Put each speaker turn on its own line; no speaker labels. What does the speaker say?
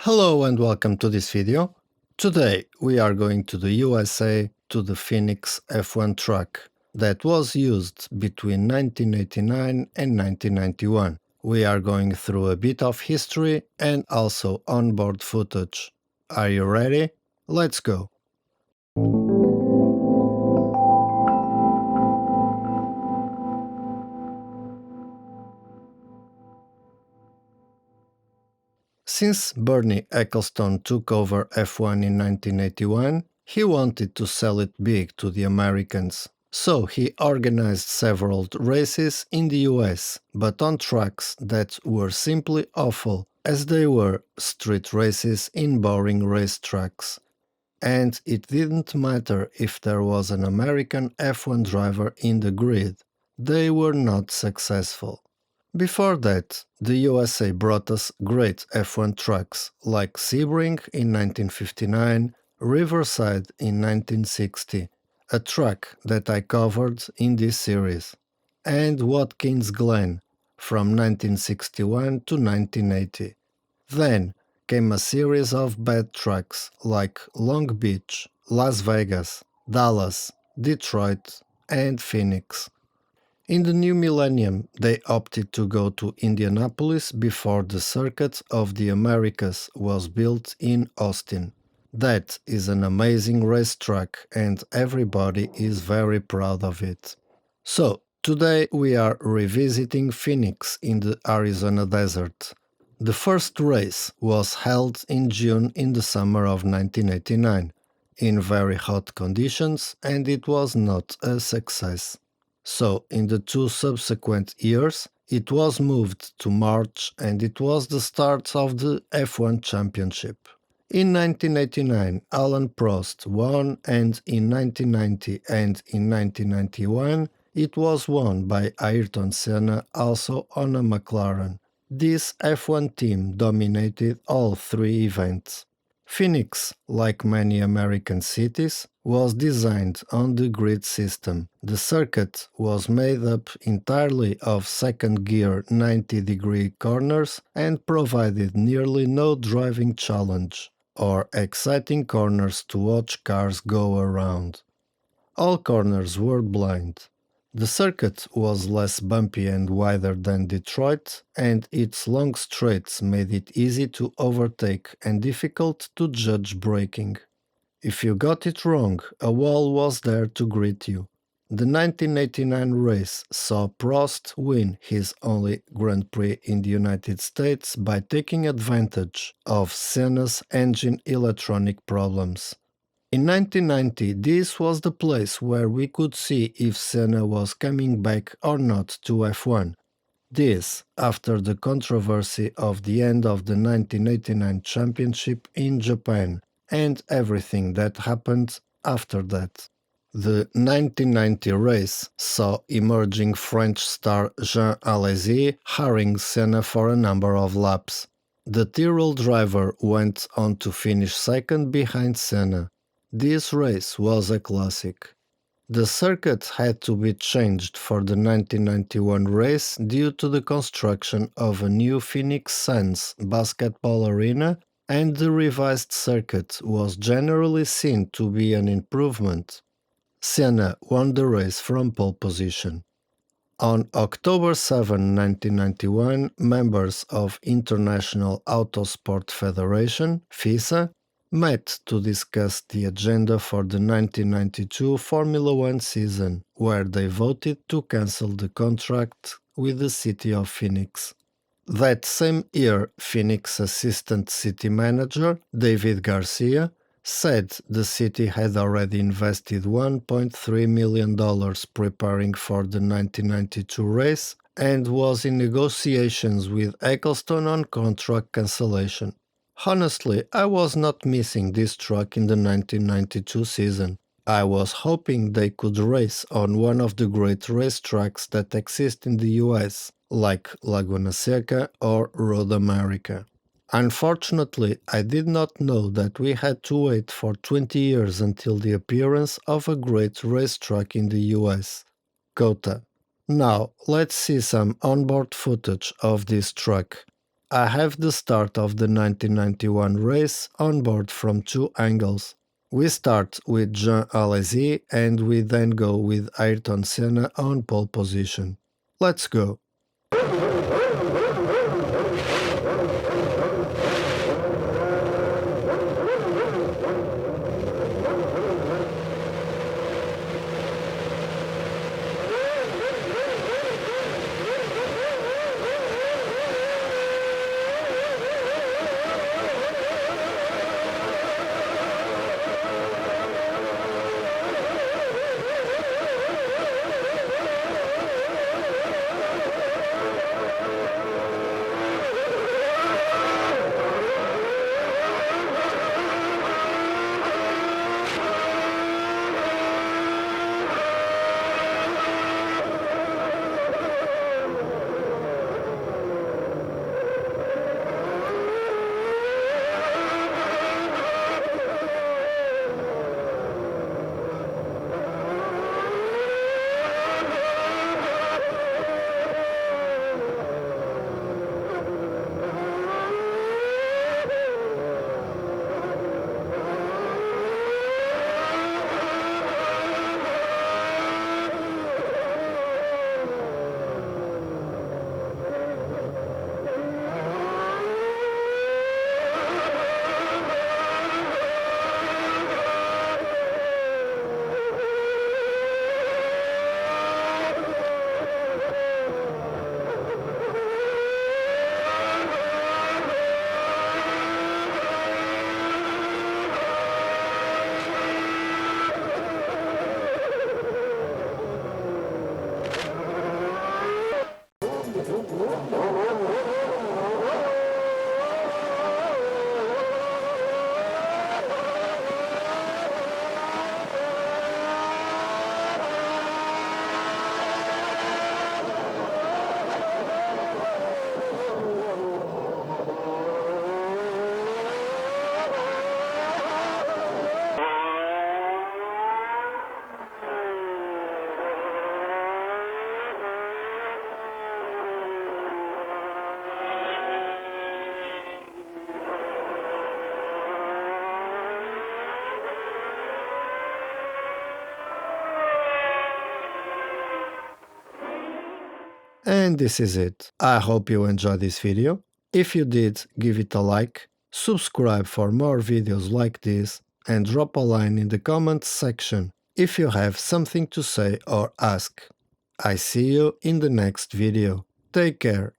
Hello and welcome to this video. Today we are going to the USA to the Phoenix F1 truck that was used between 1989 and 1991. We are going through a bit of history and also onboard footage. Are you ready? Let's go! Since Bernie Ecclestone took over F1 in 1981, he wanted to sell it big to the Americans. So he organized several races in the US, but on tracks that were simply awful, as they were street races in boring racetracks. And it didn't matter if there was an American F1 driver in the grid, they were not successful. Before that, the USA brought us great F1 trucks like Sebring in 1959, Riverside in 1960, a track that I covered in this series, and Watkins Glen from 1961 to 1980. Then came a series of bad tracks like Long Beach, Las Vegas, Dallas, Detroit, and Phoenix. In the new millennium, they opted to go to Indianapolis before the Circuit of the Americas was built in Austin. That is an amazing racetrack and everybody is very proud of it. So, today we are revisiting Phoenix in the Arizona desert. The first race was held in June in the summer of 1989, in very hot conditions, and it was not a success. So, in the two subsequent years, it was moved to March and it was the start of the F1 Championship. In 1989, Alain Prost won, and in 1990 and in 1991, it was won by Ayrton Senna, also on a McLaren. This F1 team dominated all three events. Phoenix, like many American cities, was designed on the grid system. The circuit was made up entirely of second-gear 90-degree corners and provided nearly no driving challenge or exciting corners to watch cars go around. All corners were blind. The circuit was less bumpy and wider than Detroit, and its long straights made it easy to overtake and difficult to judge braking. If you got it wrong, a wall was there to greet you. The 1989 race saw Prost win his only Grand Prix in the United States by taking advantage of Senna's engine electronic problems. In 1990, this was the place where we could see if Senna was coming back or not to F1. This after the controversy of the end of the 1989 championship in Japan and everything that happened after that. The 1990 race saw emerging French star Jean Alesi harrying Senna for a number of laps. The Tyrrell driver went on to finish second behind Senna. This race was a classic. The circuit had to be changed for the 1991 race due to the construction of a new Phoenix Suns basketball arena, and the revised circuit was generally seen to be an improvement. Senna won the race from pole position. On October 7, 1991, members of International Autosport Federation, FISA, met to discuss the agenda for the 1992 Formula One season, where they voted to cancel the contract with the city of Phoenix. That same year, Phoenix assistant city manager David Garcia said the city had already invested $1.3 million preparing for the 1992 race and was in negotiations with Ecclestone on contract cancellation. Honestly, I was not missing this truck in the 1992 season. I was hoping they could race on one of the great racetracks that exist in the US, like Laguna Seca or Road America. Unfortunately, I did not know that we had to wait for 20 years until the appearance of a great racetrack in the US, COTA. Now, let's see some onboard footage of this truck. I have the start of the 1991 race on board from two angles. We start with Jean Alesi and we then go with Ayrton Senna on pole position. Let's go! And this is it. I hope you enjoyed this video. If you did, give it a like, subscribe for more videos like this, and drop a line in the comments section if you have something to say or ask. I see you in the next video. Take care.